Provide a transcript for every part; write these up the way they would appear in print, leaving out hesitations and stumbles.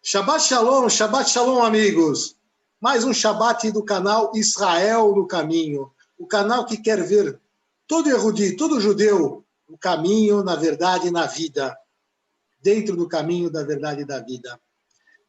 Shabbat Shalom, amigos. Mais um Shabbat do canal Israel no Caminho. O canal que quer ver todo erudito, todo judeu, no caminho, na verdade e na vida. Dentro do caminho da verdade e da vida.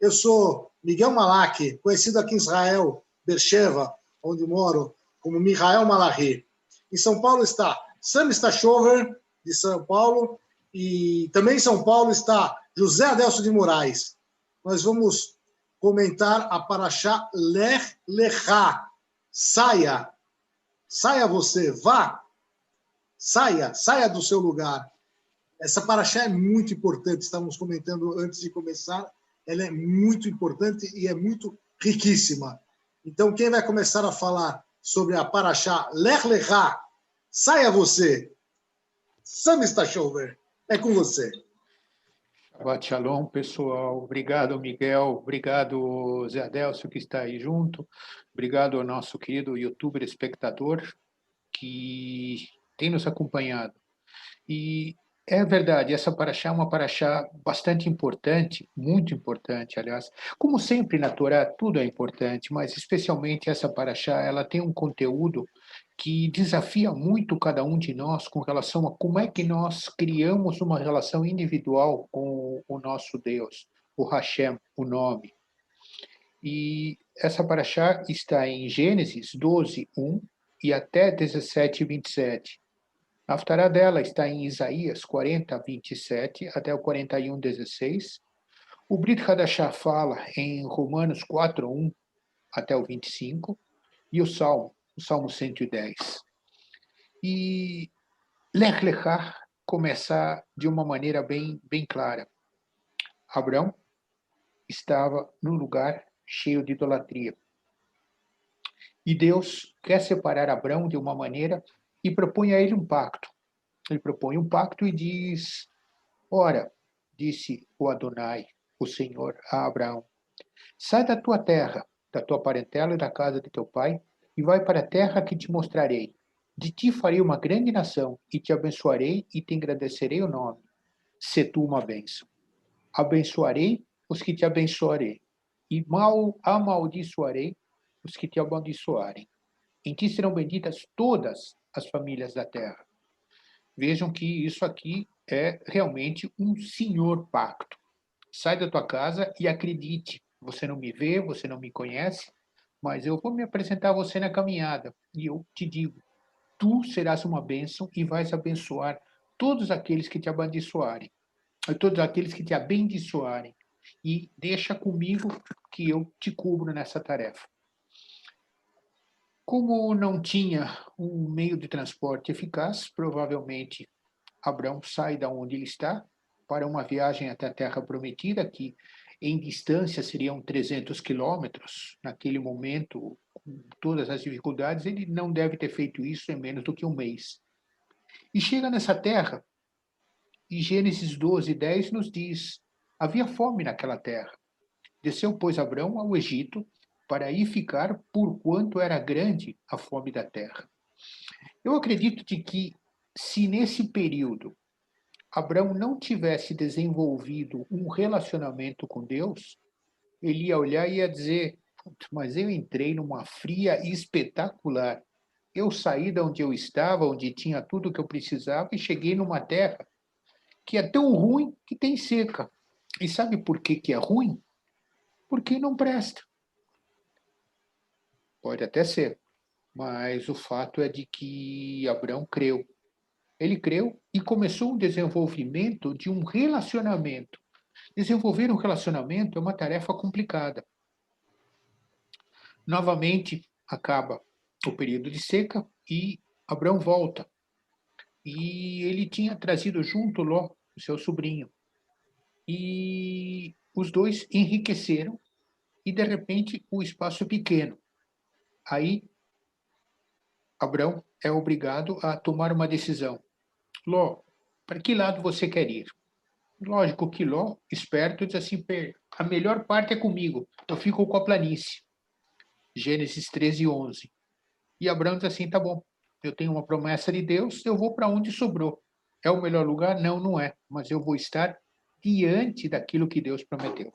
Eu sou Miguel Malak, conhecido aqui em Israel, Beersheva, onde moro, como Michael Malachi. Em São Paulo está Sam Stachover, de São Paulo, e também em São Paulo está José Adelso de Moraes. Nós vamos comentar a Parashá Lech Lechá. Saia você, vá, saia do seu lugar. Essa Parashá é muito importante, estávamos comentando antes de começar, ela é muito importante e é muito riquíssima. Então, quem vai começar a falar sobre a Parashá Lech Lechá, saia você, Sam Stachover, é com você. Shabbat Shalom, pessoal. Obrigado, Miguel. Obrigado, Zé Adelso, que está aí junto. Obrigado ao nosso querido youtuber espectador que tem nos acompanhado. E é verdade, essa paraxá é uma paraxá bastante importante, muito importante, aliás. Como sempre na Torá, tudo é importante, mas especialmente essa paraxá, ela tem um conteúdo que desafia muito cada um de nós com relação a como é que nós criamos uma relação individual com o nosso Deus, o Hashem, o nome. E essa paraxá está em Gênesis 12, 1 e até 17, 27. A haftará dela está em Isaías 40, 27 até o 41, 16. O Brit Hadashah fala em Romanos 4, 1 até o 25. E o Salmo 110. E Lech Lechá começa de uma maneira bem clara. Abraão estava num lugar cheio de idolatria. E Deus quer separar Abraão de uma maneira e propõe a ele um pacto. Ele propõe um pacto e diz: ora, disse o Adonai, o Senhor, a Abraão, sai da tua terra, da tua parentela e da casa de teu pai, e vai para a terra que te mostrarei. De ti farei uma grande nação, e te abençoarei e te engrandecerei o nome. Se tu uma bênção. Abençoarei os que te abençoarei, e amaldiçoarei os que te amaldiçoarem. Em ti serão benditas todas as famílias da terra. Vejam que isso aqui é realmente um senhor pacto. Sai da tua casa e acredite, você não me vê, você não me conhece, mas eu vou me apresentar a você na caminhada. E eu te digo, tu serás uma bênção e vais abençoar todos aqueles que te abençoarem, todos aqueles que te abençoarem. E deixa comigo que eu te cubro nessa tarefa. Como não tinha um meio de transporte eficaz, provavelmente Abraão sai da onde ele está para uma viagem até a Terra Prometida, que em distância seriam 300 quilômetros. Naquele momento, com todas as dificuldades, ele não deve ter feito isso em menos do que um mês. E chega nessa terra, e Gênesis 12, 10 nos diz, havia fome naquela terra. Desceu, pois, Abraão ao Egito, para aí ficar por quanto era grande a fome da terra. Eu acredito de que, se nesse período Abraão não tivesse desenvolvido um relacionamento com Deus, ele ia olhar e ia dizer, mas eu entrei numa fria espetacular. Eu saí de onde eu estava, onde tinha tudo o que eu precisava, e cheguei numa terra que é tão ruim que tem seca. E sabe por que é ruim? Porque não presta. Pode até ser, mas o fato é de que Abraão creu. Ele creu e começou o desenvolvimento de um relacionamento. Desenvolver um relacionamento é uma tarefa complicada. Novamente, acaba o período de seca e Abraão volta. E ele tinha trazido junto Ló, o seu sobrinho. E os dois enriqueceram e, de repente, o espaço é pequeno. Aí, Abraão é obrigado a tomar uma decisão. Ló, para que lado você quer ir? Lógico que Ló, esperto, diz assim, a melhor parte é comigo, eu fico com a planície. Gênesis 13, 11. E Abraão diz assim, tá bom, eu tenho uma promessa de Deus, eu vou para onde sobrou. É o melhor lugar? Não, não é, mas eu vou estar diante daquilo que Deus prometeu.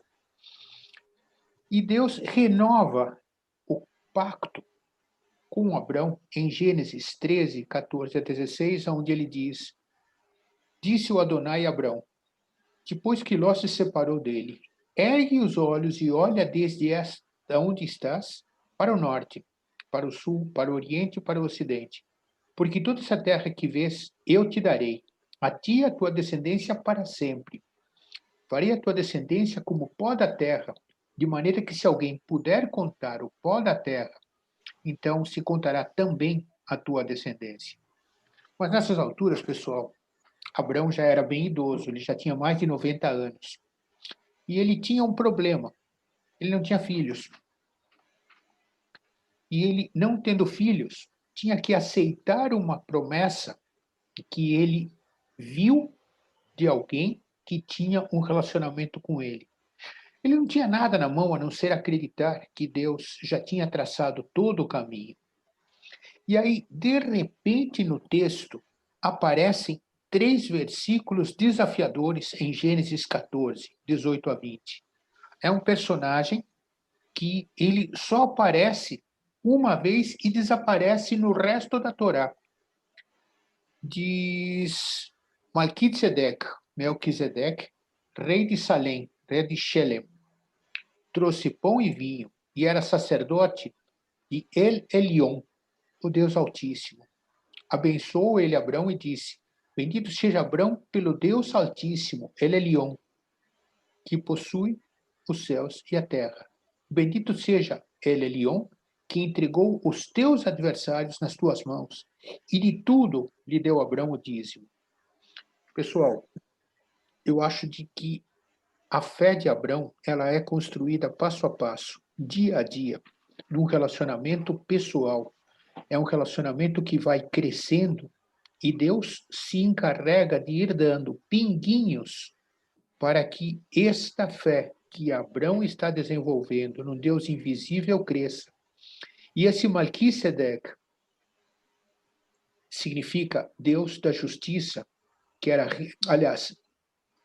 E Deus renova o pacto com Abrão em Gênesis 13, 14 a 16, onde ele diz: Disse o Adonai a Abrão, depois que Ló se separou dele: Ergue os olhos e olha desde onde estás, para o norte, para o sul, para o oriente e para o ocidente. Porque toda essa terra que vês, eu te darei, a ti e a tua descendência para sempre. Farei a tua descendência como o pó da terra, de maneira que se alguém puder contar o pó da terra, então se contará também a tua descendência. Mas nessas alturas, pessoal, Abrão já era bem idoso, ele já tinha mais de 90 anos. E ele tinha um problema, ele não tinha filhos. E ele, não tendo filhos, tinha que aceitar uma promessa que ele viu de alguém que tinha um relacionamento com ele. Ele não tinha nada na mão a não ser acreditar que Deus já tinha traçado todo o caminho. E aí, de repente, no texto, aparecem 3 versículos desafiadores em Gênesis 14, 18 a 20. É um personagem que ele só aparece uma vez e desaparece no resto da Torá. Diz Melquisedeque, rei de Salém, rei de Shelem, trouxe pão e vinho e era sacerdote de El Elyon, o Deus Altíssimo. Abençoou ele Abrão e disse: Bendito seja Abrão pelo Deus Altíssimo, El Elyon, que possui os céus e a terra. Bendito seja El Elyon, que entregou os teus adversários nas tuas mãos, e de tudo lhe deu Abrão o dízimo. Pessoal, eu acho de que a fé de Abrão, ela é construída passo a passo, dia a dia, num relacionamento pessoal. É um relacionamento que vai crescendo e Deus se encarrega de ir dando pinguinhos para que esta fé que Abrão está desenvolvendo no Deus invisível cresça. E esse Melquisedeque significa Deus da justiça, que era, aliás,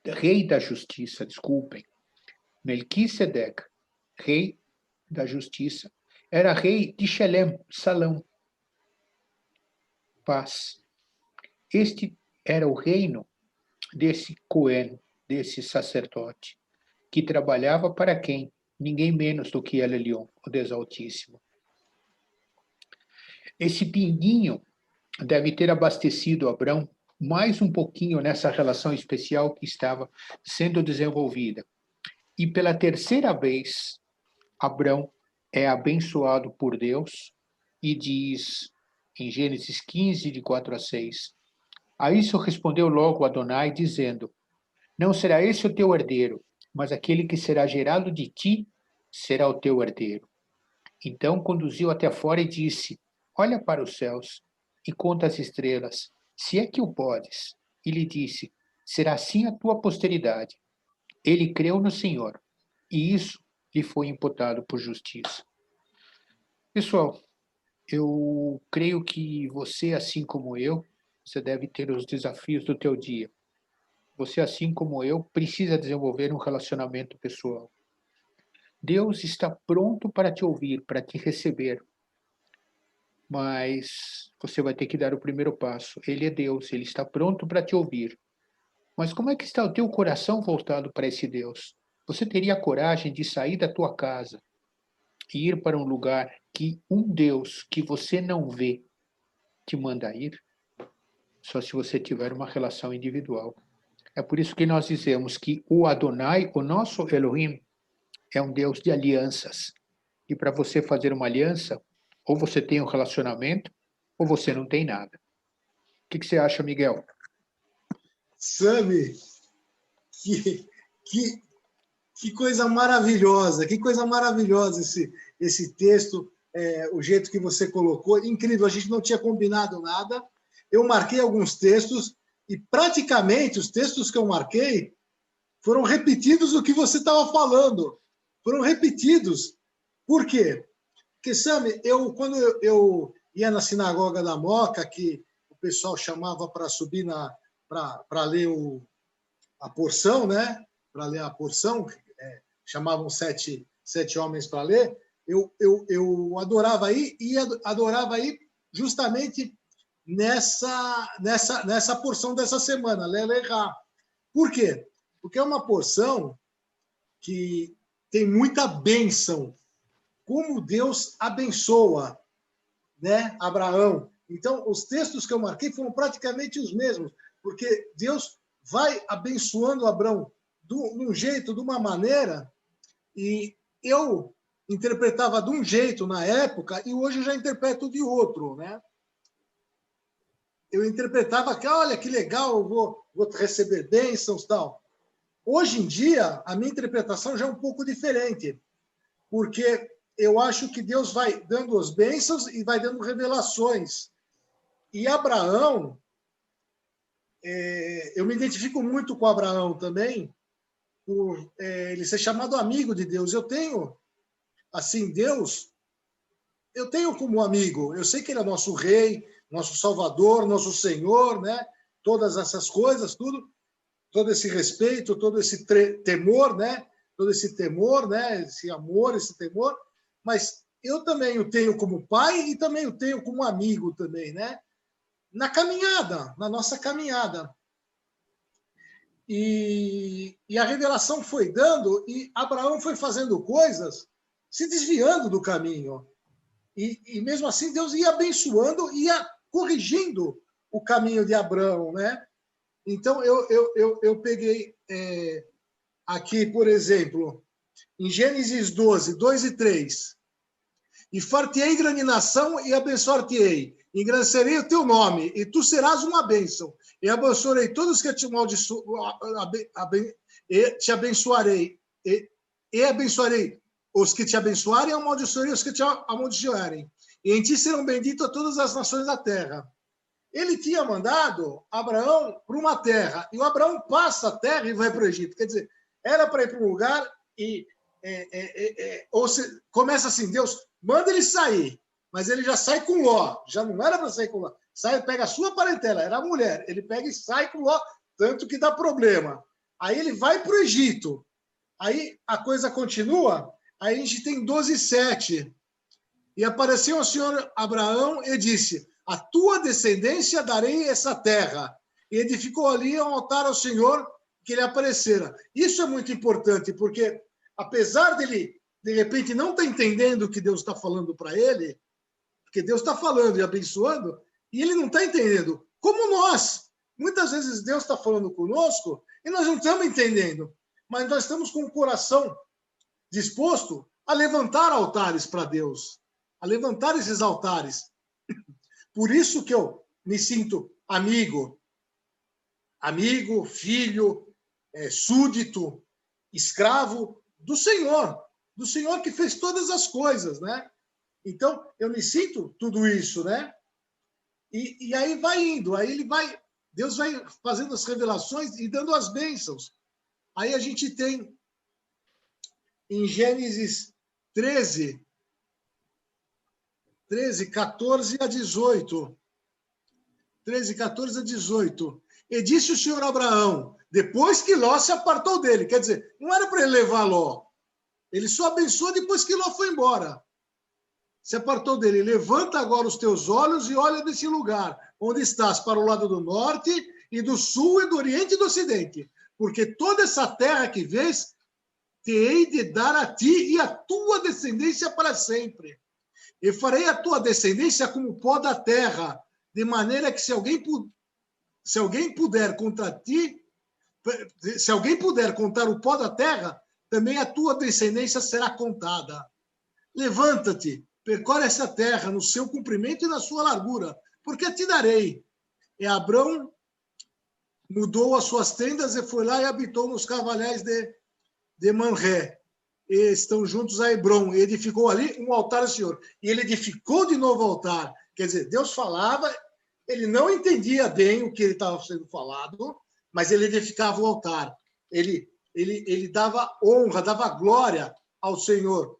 rei da justiça, desculpem. Melquisedeque, rei da justiça, era rei de Shelem, Salão, paz. Este era o reino desse Cohen, desse sacerdote, que trabalhava para quem? Ninguém menos do que El Elyon, o Deus Altíssimo. Esse pinguinho deve ter abastecido Abrão mais um pouquinho nessa relação especial que estava sendo desenvolvida. E pela terceira vez, Abrão é abençoado por Deus e diz em Gênesis 15, de 4 a 6, a isso respondeu logo Adonai, dizendo, não será esse o teu herdeiro, mas aquele que será gerado de ti será o teu herdeiro. Então conduziu até fora e disse, olha para os céus e conta as estrelas, se é que o podes. E lhe disse, será assim a tua posteridade. Ele creu no Senhor, e isso lhe foi imputado por justiça. Pessoal, eu creio que você, assim como eu, você deve ter os desafios do teu dia. Você, assim como eu, precisa desenvolver um relacionamento pessoal. Deus está pronto para te ouvir, para te receber. Mas você vai ter que dar o primeiro passo. Ele é Deus, ele está pronto para te ouvir. Mas como é que está o teu coração voltado para esse Deus? Você teria a coragem de sair da tua casa e ir para um lugar que um Deus que você não vê te manda ir? Só se você tiver uma relação individual. É por isso que nós dizemos que o Adonai, o nosso Elohim, é um Deus de alianças. E para você fazer uma aliança, ou você tem um relacionamento, ou você não tem nada. O que você acha, Miguel? Sami, que coisa maravilhosa, esse texto, o jeito que você colocou, incrível, a gente não tinha combinado nada, eu marquei alguns textos, e praticamente os textos que eu marquei foram repetidos o que você estava falando, foram repetidos. Por quê? Porque, Sami, quando eu ia na sinagoga da Moca, que o pessoal chamava para subir para ler a porção, né? Para ler a porção, chamavam 7 homens para ler, eu adorava ir e adorava ir justamente nessa porção dessa semana, Leleha. Por quê? Porque é uma porção que tem muita bênção. Como Deus abençoa, né, Abraão. Então, os textos que eu marquei foram praticamente os mesmos, porque Deus vai abençoando Abraão de um jeito, de uma maneira, e eu interpretava de um jeito na época e hoje eu já interpreto de outro, né? Eu interpretava que, olha, que legal, eu vou receber bênçãos e tal. Hoje em dia, a minha interpretação já é um pouco diferente, porque eu acho que Deus vai dando as bênçãos e vai dando revelações. E Abraão, eu me identifico muito com Abraão também, por ele ser chamado amigo de Deus. Eu tenho, assim, Deus, eu tenho como amigo. Eu sei que ele é nosso rei, nosso salvador, nosso senhor, né? Todas essas coisas, tudo, todo esse respeito, todo esse temor, né? Todo esse temor, né? Esse amor, esse temor. Mas eu também o tenho como pai e também o tenho como amigo também, né? Na caminhada, na nossa caminhada. E a revelação foi dando e Abraão foi fazendo coisas, se desviando do caminho. E mesmo assim Deus ia abençoando, ia corrigindo o caminho de Abraão, né? Então eu peguei aqui, por exemplo, em Gênesis 12, 2 e 3. E far-te-ei grande nação e abençoar-te-ei. Engrandecerei o teu nome, e tu serás uma bênção. E abençoarei todos que te te abençoarei. E abençoarei os que te abençoarem, e amaldiçoarei os que te amaldiçoarem. E em ti serão benditas todas as nações da terra. Ele tinha mandado Abraão para uma terra, e o Abraão passa a terra e vai para o Egito. Quer dizer, era para ir para um lugar e ou se, começa assim, Deus manda ele sair, mas ele já sai com Ló, já não era para sair com Ló, sai, pega a sua parentela, era a mulher, ele pega e sai com Ló, tanto que dá problema. Aí ele vai para o Egito, aí a coisa continua, aí a gente tem 12:7, e apareceu o Senhor Abraão e disse, a tua descendência darei essa terra, e edificou ali um altar ao Senhor que ele aparecera. Isso é muito importante, porque apesar dele, de repente, não estar entendendo o que Deus está falando para ele, porque Deus está falando e abençoando, e ele não está entendendo. Como nós. Muitas vezes Deus está falando conosco e nós não estamos entendendo, mas nós estamos com o coração disposto a levantar altares para Deus, a levantar esses altares. Por isso que eu me sinto amigo, filho, súdito, escravo do Senhor que fez todas as coisas, né? Então, eu me sinto tudo isso, né? E aí vai indo, aí Deus vai fazendo as revelações e dando as bênçãos. Aí a gente tem em Gênesis 13, 14 a 18. 13, 14 a 18. E disse o Senhor a Abraão, depois que Ló se apartou dele, quer dizer, não era para ele levar Ló, ele só abençoou depois que Ló foi embora. Se apartou dele. Levanta agora os teus olhos e olha desse lugar, onde estás, para o lado do norte e do sul e do oriente e do ocidente. Porque toda essa terra que vês, te hei de dar a ti e a tua descendência para sempre. E farei a tua descendência como o pó da terra, de maneira que se alguém puder contar o pó da terra, também a tua descendência será contada. Levanta-te, percorre essa terra no seu comprimento e na sua largura, porque te darei. E Abrão mudou as suas tendas e foi lá e habitou nos carvalhais de Manré. E estão juntos a Hebron. E edificou ali um altar ao Senhor. E ele edificou de novo o altar. Quer dizer, Deus falava, ele não entendia bem o que ele estava sendo falado, mas ele edificava o altar. Ele dava honra, dava glória ao Senhor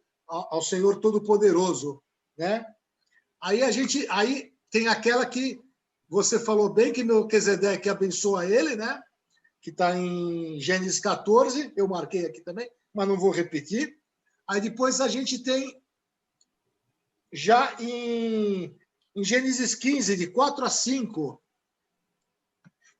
Todo-Poderoso, né? Aí tem aquela que você falou bem, que Melquisedeque abençoa ele, né? Que está em Gênesis 14, eu marquei aqui também, mas não vou repetir. Aí depois a gente tem, já em Gênesis 15, de 4 a 5,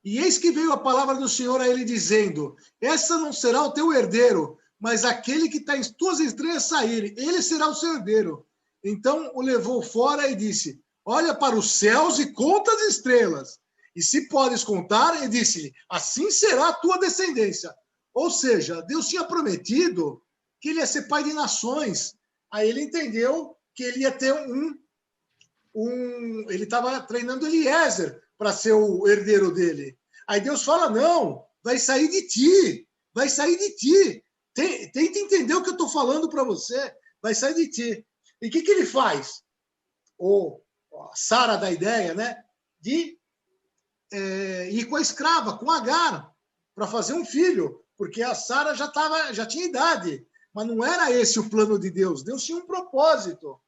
e eis que veio a palavra do Senhor a ele, dizendo, essa não será o teu herdeiro, mas aquele que está em tuas entranhas sair, ele será o seu herdeiro. Então o levou fora e disse, olha para os céus e conta as estrelas, e se podes contar, e disse-lhe, assim será a tua descendência. Ou seja, Deus tinha prometido que ele ia ser pai de nações. Aí ele entendeu que ele ia ter ele estava treinando Eliezer para ser o herdeiro dele. Aí Deus fala, não, vai sair de ti, vai sair de ti. Tenta entender o que eu estou falando para você, vai sair de ti. E o que ele faz? A Sara dá a ideia, né? De ir com a escrava, com Agar, para fazer um filho, porque a Sara já tinha idade, mas não era esse o plano de Deus. Deus tinha um propósito.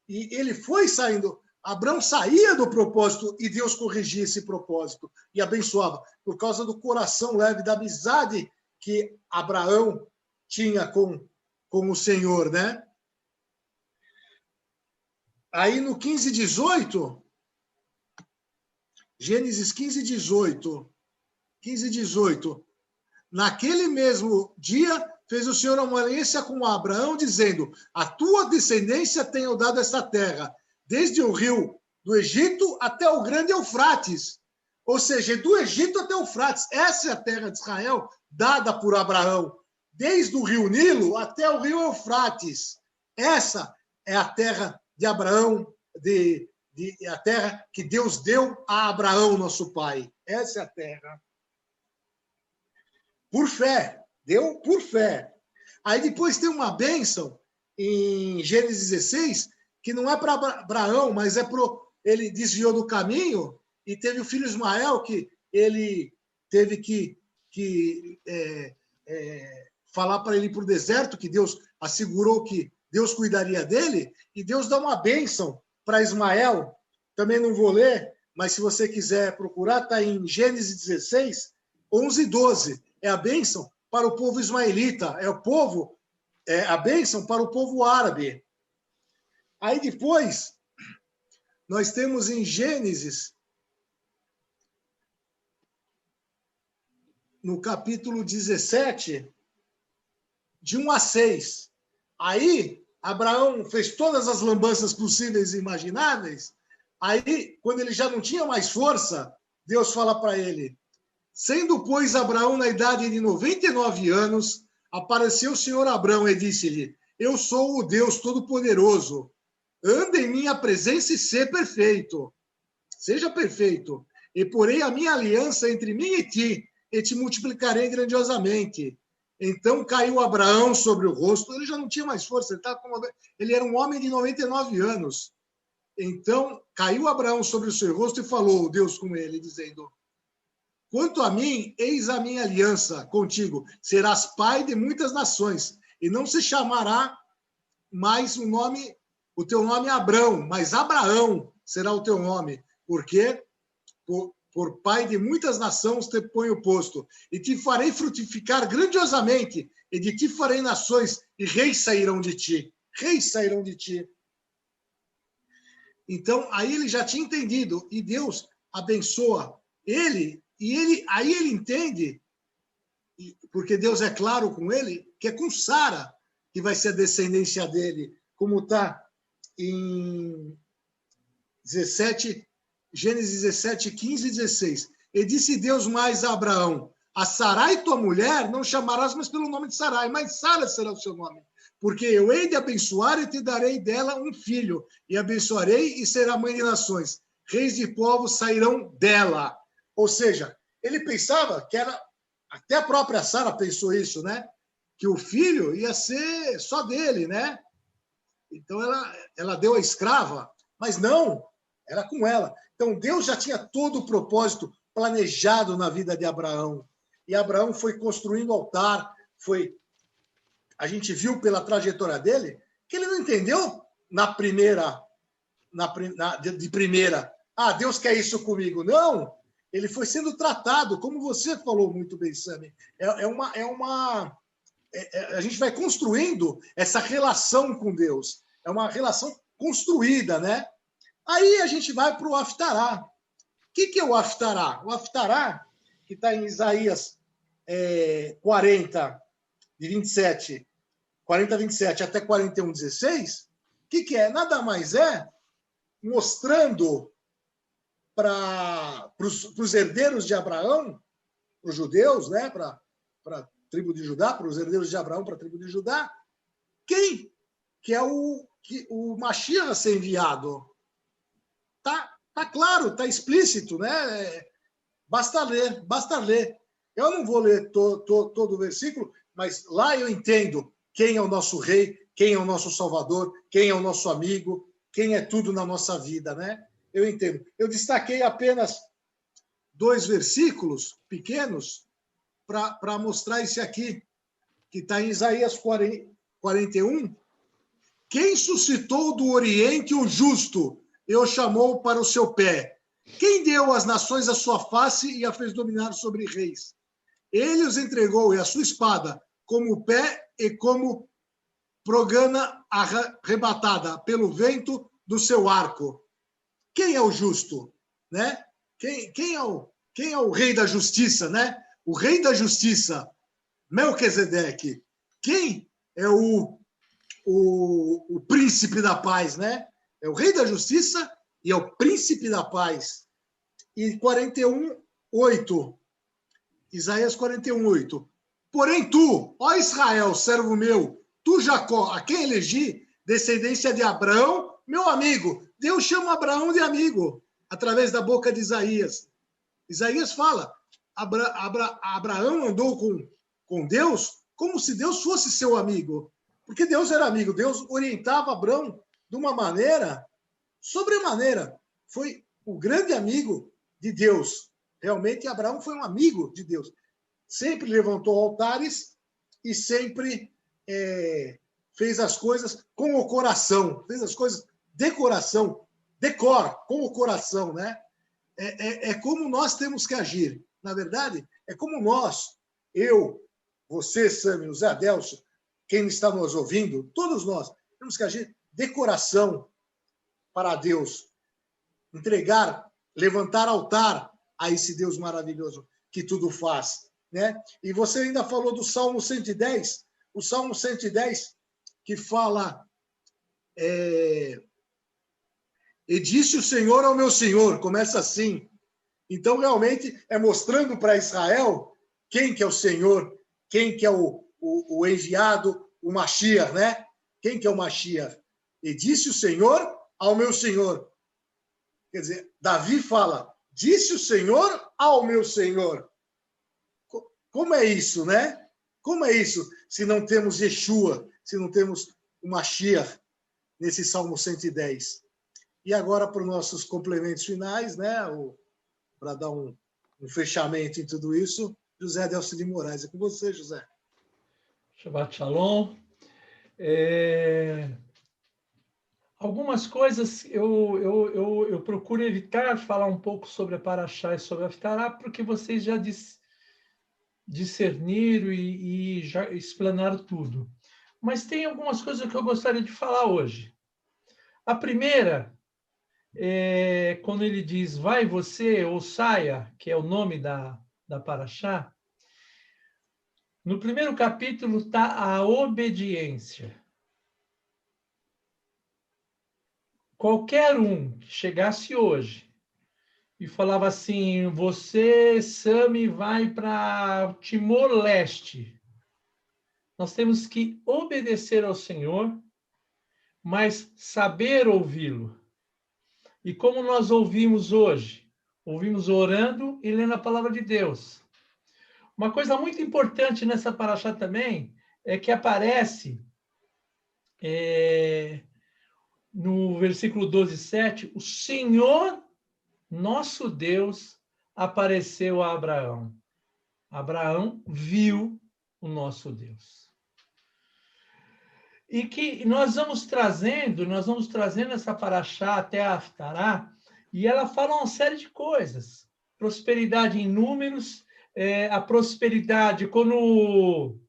E ele foi saindo. Abraão saía do propósito e Deus corrigia esse propósito e abençoava, por causa do coração leve, da amizade que Abraão tinha com o Senhor, né? Aí no 15:18, Gênesis 15:18, naquele mesmo dia fez o Senhor uma aliança com Abraão, dizendo, a tua descendência tem eu dado esta terra, desde o rio do Egito até o grande Eufrates. Ou seja, do Egito até o Eufrates. Essa é a terra de Israel dada por Abraão. Desde o rio Nilo até o rio Eufrates. Essa é a terra de Abraão, a terra que Deus deu a Abraão, nosso pai. Essa é a terra. Por fé. Deu por fé. Aí depois tem uma bênção em Gênesis 16, que não é para Abraão, mas ele desviou do caminho e teve o filho Ismael, que ele teve que falar para ele ir para o deserto, que Deus assegurou que Deus cuidaria dele, e Deus dá uma bênção para Ismael. Também não vou ler, mas se você quiser procurar, está em Gênesis 16, 11 e 12. É a bênção para o povo ismaelita, a bênção para o povo árabe. Aí depois, nós temos em Gênesis, no capítulo 17, de 1 a 6. Aí, Abraão fez todas as lambanças possíveis e imagináveis. Aí, quando ele já não tinha mais força, Deus fala para ele, sendo, pois, Abraão na idade de 99 anos, apareceu o Senhor Abraão e disse-lhe, eu sou o Deus Todo-Poderoso, anda em minha presença e seja perfeito, e porei a minha aliança entre mim e te multiplicarei grandiosamente. Então caiu Abraão sobre o rosto, ele já não tinha mais força, ele era um homem de 99 anos. Então caiu Abraão sobre o seu rosto e falou Deus com ele, dizendo, quanto a mim, eis a minha aliança contigo, serás pai de muitas nações, e não se chamará mais o teu nome é Abrão, mas Abraão será o teu nome, porque por pai de muitas nações te ponho posto, e te farei frutificar grandiosamente, e de ti farei nações, e reis sairão de ti. Reis sairão de ti. Então, aí ele já tinha entendido, e Deus abençoa ele, aí ele entende, porque Deus é claro com ele, que é com Sara que vai ser a descendência dele, como está em Gênesis 17, 15 e 16. E disse Deus mais a Abraão, a Sarai, tua mulher, não chamarás mais pelo nome de Sarai, mas Sara será o seu nome. Porque eu hei de abençoar e te darei dela um filho, e abençoarei e será mãe de nações. Reis de povos sairão dela. Ou seja, ele pensava que era, até a própria Sara pensou isso, né? Que o filho ia ser só dele, né? Então ela deu a escrava, mas não, era com ela. Então Deus já tinha todo o propósito planejado na vida de Abraão. E Abraão foi construindo altar, a gente viu pela trajetória dele que ele não entendeu de primeira, Deus quer isso comigo. Não, ele foi sendo tratado, como você falou muito bem, Sami. a gente vai construindo essa relação com Deus. É uma relação construída, né? Aí a gente vai para o Haftará. O que é o Haftará? O Haftará, que está em Isaías 40, de 27, 40, 27 até 41, 16, o que é? Nada mais é mostrando para os herdeiros de Abraão, para os judeus, né? Para a tribo de Judá, para os herdeiros de Abraão, para a tribo de Judá, quem que é o Mashiach a ser enviado. Tá claro, tá explícito, né? Basta ler, basta ler. Eu não vou ler todo o versículo, mas lá eu entendo quem é o nosso rei, quem é o nosso salvador, quem é o nosso amigo, quem é tudo na nossa vida, né? Eu entendo. Eu destaquei apenas 2 versículos pequenos para mostrar esse aqui, que está em Isaías 41. Quem suscitou do Oriente o justo e o chamou para o seu pé? Quem deu às nações a sua face e a fez dominar sobre reis? Ele os entregou e a sua espada como pé e como progana arrebatada pelo vento do seu arco. Quem é o justo, né? Quem é o rei da justiça, né? O rei da justiça, Melquisedeque. Quem é o príncipe da paz, né? É o rei da justiça e é o príncipe da paz. E 41, 8. Isaías 41, 8. Porém tu, ó Israel, servo meu, tu Jacó, a quem elegi, descendência de Abraão, meu amigo. Deus chama Abraão de amigo, através da boca de Isaías. Isaías fala, Abraão andou com Deus como se Deus fosse seu amigo. Porque Deus era amigo, Deus orientava Abraão de uma maneira, sobremaneira. Foi o grande amigo de Deus. Realmente, Abraão foi um amigo de Deus. Sempre levantou altares e sempre fez as coisas com o coração. Fez as coisas de coração, com o coração, né? É como nós temos que agir. Na verdade, é como nós, eu, você, Sami, o Zé Adelso, quem está nos ouvindo, todos nós, temos que agir de coração para Deus. Entregar, levantar altar a esse Deus maravilhoso que tudo faz, né? E você ainda falou do Salmo 110, o Salmo 110 que fala e disse o Senhor ao meu Senhor, começa assim. Então, realmente, é mostrando para Israel quem que é o Senhor, quem que é o enviado, o Mashiach, né? Quem que é o Mashiach? E disse o Senhor ao meu Senhor. Quer dizer, Davi fala, disse o Senhor ao meu Senhor. Como é isso, né? Como é isso se não temos Yeshua, se não temos o Mashiach nesse Salmo 110? E agora, para os nossos complementos finais, né? Para dar um fechamento em tudo isso, José Adelso de Moraes. É com você, José. Shabbat Shalom. Algumas coisas eu procuro evitar falar um pouco sobre a Paraxá e sobre a Haftará, porque vocês já discerniram e já explanaram tudo. Mas tem algumas coisas que eu gostaria de falar hoje. A primeira é quando ele diz, vai você ou saia, que é o nome da Paraxá. No primeiro capítulo está a obediência. Qualquer um que chegasse hoje e falava assim, você, Sami, vai para Timor-Leste. Nós temos que obedecer ao Senhor, mas saber ouvi-lo. E como nós ouvimos hoje? Ouvimos orando e lendo a palavra de Deus. Uma coisa muito importante nessa paraxá também é que aparece no versículo 12, 7, o Senhor, nosso Deus, apareceu a Abraão. Abraão viu o nosso Deus. E que nós vamos trazendo essa paraxá até a Haftará, e ela fala uma série de coisas. Prosperidade em números, a prosperidade, quando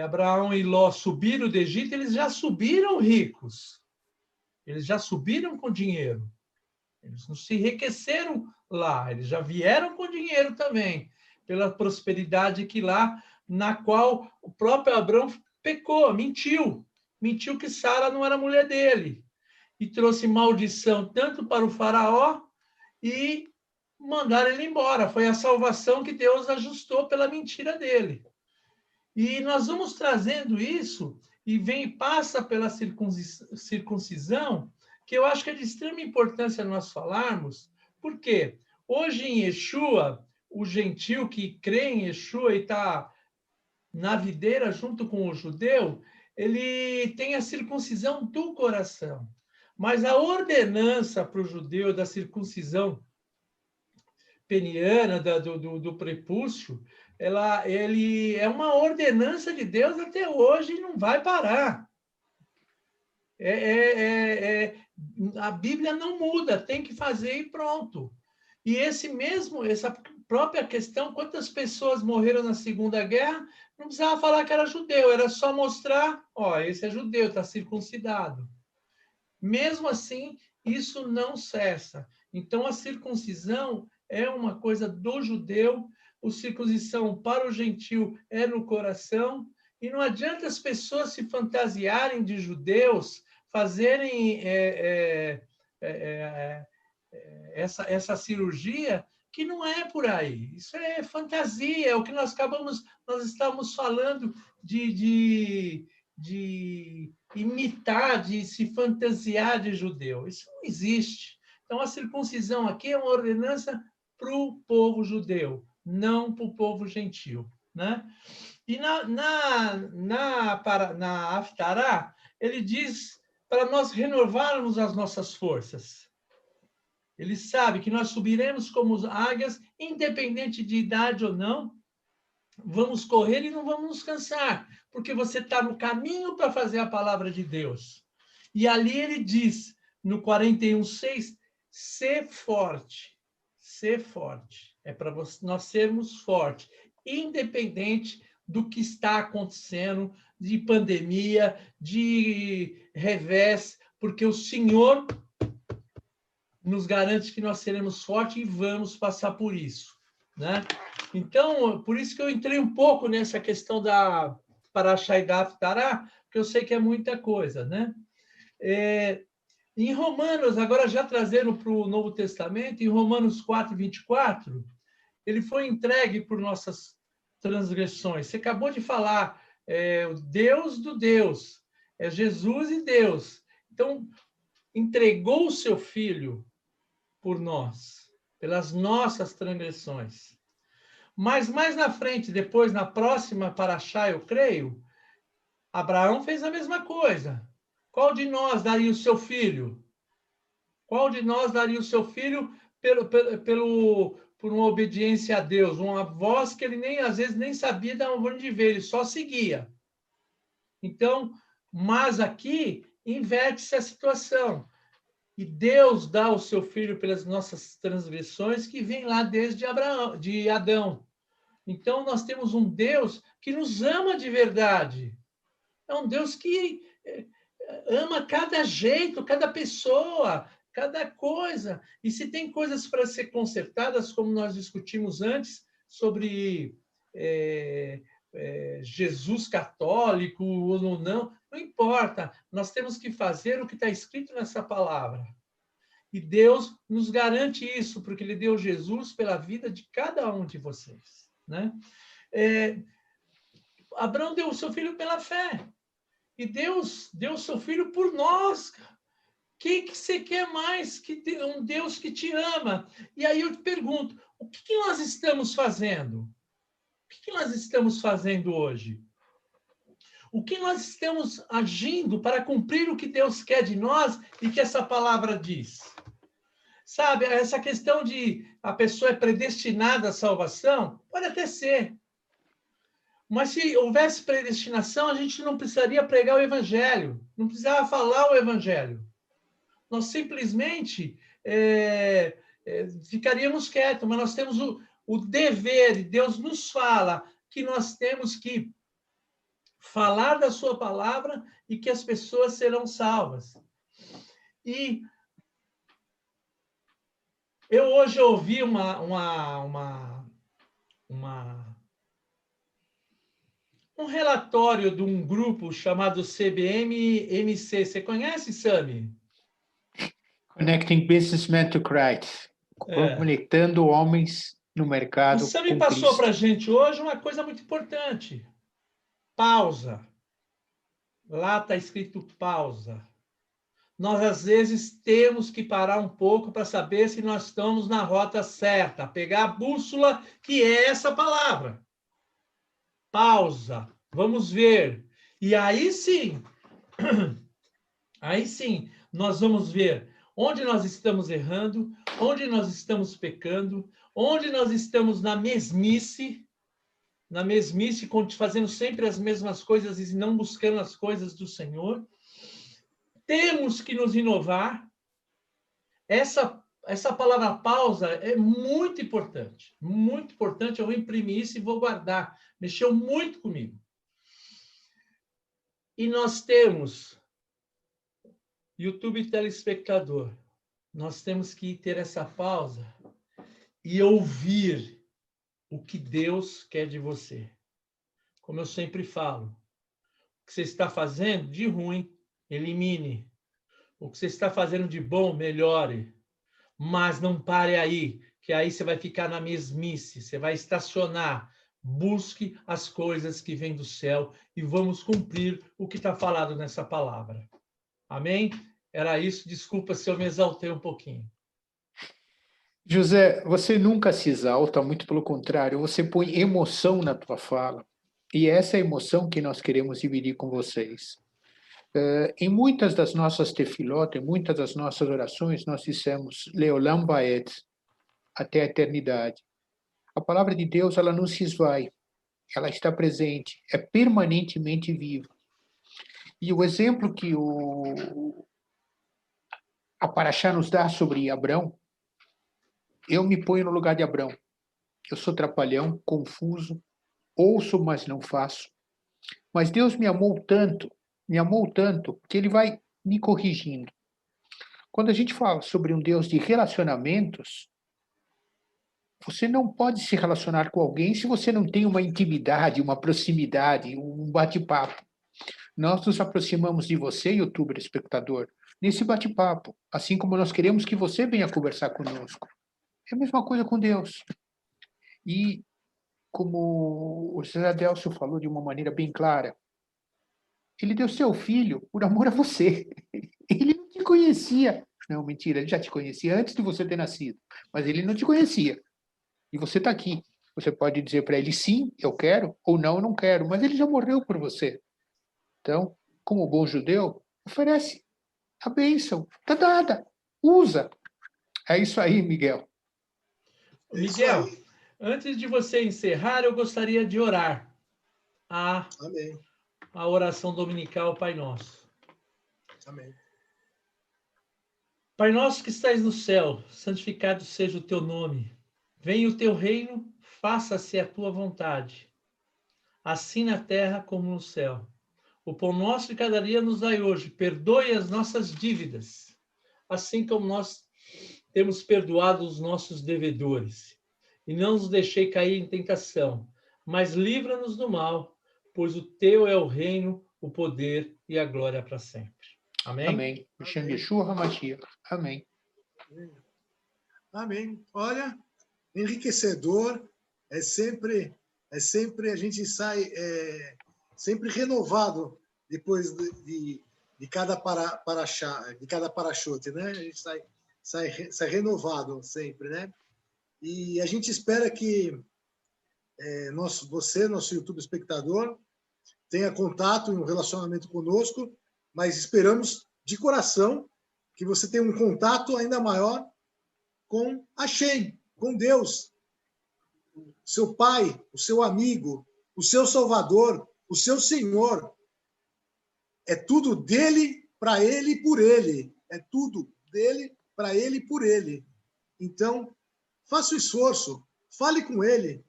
Abraão e Ló subiram do Egito, eles já subiram ricos. Eles já subiram com dinheiro. Eles não se enriqueceram lá, eles já vieram com dinheiro também, pela prosperidade que lá, na qual o próprio Abraão pecou, mentiu. Mentiu que Sara não era mulher dele. E trouxe maldição tanto para o faraó e mandaram ele embora. Foi a salvação que Deus ajustou pela mentira dele. E nós vamos trazendo isso e passa pela circuncisão, que eu acho que é de extrema importância nós falarmos, porque hoje em Yeshua, o gentil que crê em Yeshua e está na videira junto com o judeu, ele tem a circuncisão do coração. Mas a ordenança para o judeu da circuncisão peniana, do prepúcio, ele é uma ordenança de Deus até hoje e não vai parar. A Bíblia não muda, tem que fazer e pronto. E essa própria questão, quantas pessoas morreram na Segunda Guerra, não precisava falar que era judeu, era só mostrar, esse é judeu, está circuncidado. Mesmo assim, isso não cessa. Então, a circuncisão é uma coisa do judeu, a circuncisão para o gentil é no coração, e não adianta as pessoas se fantasiarem de judeus, fazerem essa cirurgia, que não é por aí. Isso é fantasia, é o que nós estávamos falando de imitar, de se fantasiar de judeu. Isso não existe. Então, a circuncisão aqui é uma ordenança para o povo judeu, não para o povo gentil, né? E na Haftará, ele diz para nós renovarmos as nossas forças. Ele sabe que nós subiremos como águias, independente de idade ou não, vamos correr e não vamos nos cansar, porque você está no caminho para fazer a palavra de Deus. E ali ele diz, no 41:6, ser forte. Ser forte. É para nós sermos fortes, independente do que está acontecendo, de pandemia, de revés, porque o Senhor nos garante que nós seremos fortes e vamos passar por isso, né? Então, por isso que eu entrei um pouco nessa questão da Parashá e da Haftará, porque eu sei que é muita coisa, né? Em Romanos, agora já trazendo para o Novo Testamento, em Romanos 4:24, ele foi entregue por nossas transgressões. Você acabou de falar, o Deus do Deus, é Jesus e Deus. Então, entregou o seu Filho por nós, pelas nossas transgressões. Mas mais na frente, depois, na próxima Parashá, eu creio, Abraão fez a mesma coisa. Qual de nós daria o seu filho? Qual de nós daria o seu filho por uma obediência a Deus? Uma voz que ele às vezes nem sabia de onde veio, ele só seguia. Então, mas aqui inverte-se a situação. E Deus dá o seu filho pelas nossas transgressões, que vem lá desde Adão. Então, nós temos um Deus que nos ama de verdade. É um Deus que ama cada jeito, cada pessoa, cada coisa. E se tem coisas para ser consertadas, como nós discutimos antes, sobre Jesus católico ou não importa. Nós temos que fazer o que está escrito nessa palavra. E Deus nos garante isso, porque Ele deu Jesus pela vida de cada um de vocês, né? Abraão deu o seu filho pela fé. E Deus deu o seu filho por nós. O que você quer mais? Um Deus que te ama. E aí eu te pergunto, o que nós estamos fazendo? O que nós estamos fazendo hoje? O que nós estamos agindo para cumprir o que Deus quer de nós e que essa palavra diz? Sabe, essa questão de a pessoa é predestinada à salvação, pode até ser. Mas se houvesse predestinação, a gente não precisaria pregar o evangelho, não precisava falar o evangelho. Nós simplesmente ficaríamos quietos, mas nós temos o dever, e Deus nos fala que nós temos que falar da sua palavra e que as pessoas serão salvas. E eu hoje ouvi um relatório de um grupo chamado CBM-MC. Você conhece, Sami? Connecting Businessmen to Christ. Conectando homens no mercado. O Sami com passou Cristo. para a gente hoje uma coisa muito importante. Pausa. Lá está escrito pausa. Nós, às vezes, temos que parar um pouco para saber se nós estamos na rota certa, pegar a bússola, que é essa palavra. Pausa. Vamos ver. E aí sim, nós vamos ver onde nós estamos errando, onde nós estamos pecando, onde nós estamos na mesmice, fazendo sempre as mesmas coisas e não buscando as coisas do Senhor. Temos que nos inovar. Essa palavra pausa é muito importante. Muito importante. Eu vou imprimir isso e vou guardar. Mexeu muito comigo. E nós temos, YouTube telespectador, nós temos que ter essa pausa e ouvir o que Deus quer de você. Como eu sempre falo, o que você está fazendo de ruim, elimine. O que você está fazendo de bom, melhore. Mas não pare aí, que aí você vai ficar na mesmice, você vai estacionar. Busque as coisas que vêm do céu e vamos cumprir o que está falado nessa palavra. Amém? Era isso. Desculpa se eu me exaltei um pouquinho. José, você nunca se exalta, muito pelo contrário, você põe emoção na tua fala. E essa é a emoção que nós queremos dividir com vocês. Em muitas das nossas tefilot, em muitas das nossas orações, nós dissemos Leolam Baed, até a eternidade. A palavra de Deus, ela não se esvai, ela está presente, é permanentemente viva. E o exemplo que a Paraxá nos dá sobre Abrão, eu me ponho no lugar de Abrão. Eu sou trapalhão, confuso, ouço, mas não faço. Mas Deus me amou tanto, que Ele vai me corrigindo. Quando a gente fala sobre um Deus de relacionamentos, você não pode se relacionar com alguém se você não tem uma intimidade, uma proximidade, um bate-papo. Nós nos aproximamos de você, youtuber, espectador, nesse bate-papo, assim como nós queremos que você venha conversar conosco. É a mesma coisa com Deus. E, como o José Adelcio falou de uma maneira bem clara, ele deu seu filho por amor a você. Ele não te conhecia. Não, mentira, ele já te conhecia antes de você ter nascido, mas ele não te conhecia. E você está aqui. Você pode dizer para ele, sim, eu quero, ou não, eu não quero, mas ele já morreu por você. Então, como bom judeu, oferece a bênção. Está dada. Usa. É isso aí, Miguel. Miguel, antes de você encerrar, eu gostaria de orar Amém. A oração dominical Pai Nosso. Amém. Pai nosso que estais no céu, santificado seja o teu nome. Venha o teu reino, faça-se a tua vontade, assim na terra como no céu. O pão nosso de cada dia nos dai hoje. Perdoe as nossas dívidas, assim como nós temos perdoado os nossos devedores. E não nos deixei cair em tentação, mas livra-nos do mal, pois o teu é o reino, o poder e a glória para sempre. Amém? Amém. Yeshua HaMashiach. Amém. Amém. Olha, enriquecedor, é sempre a gente sai sempre renovado depois de cada paraxá, de cada parachote, né? A gente sai renovado sempre, né? E a gente espera que você, nosso YouTube espectador, tenha contato e um relacionamento conosco, mas esperamos de coração que você tenha um contato ainda maior com Hashem, com Deus, o seu Pai, o seu amigo, o seu Salvador, o seu Senhor. É tudo dele, para ele e por ele. É tudo dele, para ele e por ele. Então, faça o esforço, fale com ele,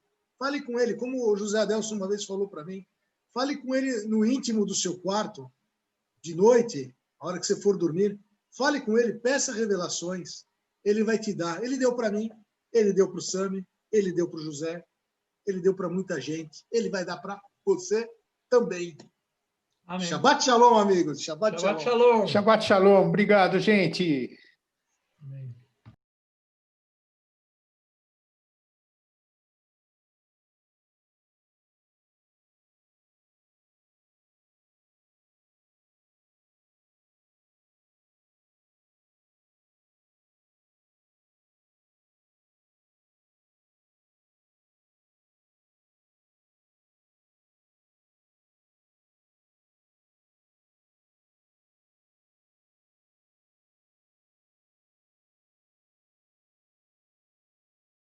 como o José Adelson uma vez falou para mim. Fale com ele no íntimo do seu quarto, de noite, a hora que você for dormir. Fale com ele, peça revelações. Ele vai te dar. Ele deu para mim, ele deu para o Sami, ele deu para o José, ele deu para muita gente. Ele vai dar para você também. Amém. Shabbat Shalom, amigos. Shabbat Shabbat Shalom. Shalom. Shabbat Shalom. Obrigado, gente. Amém.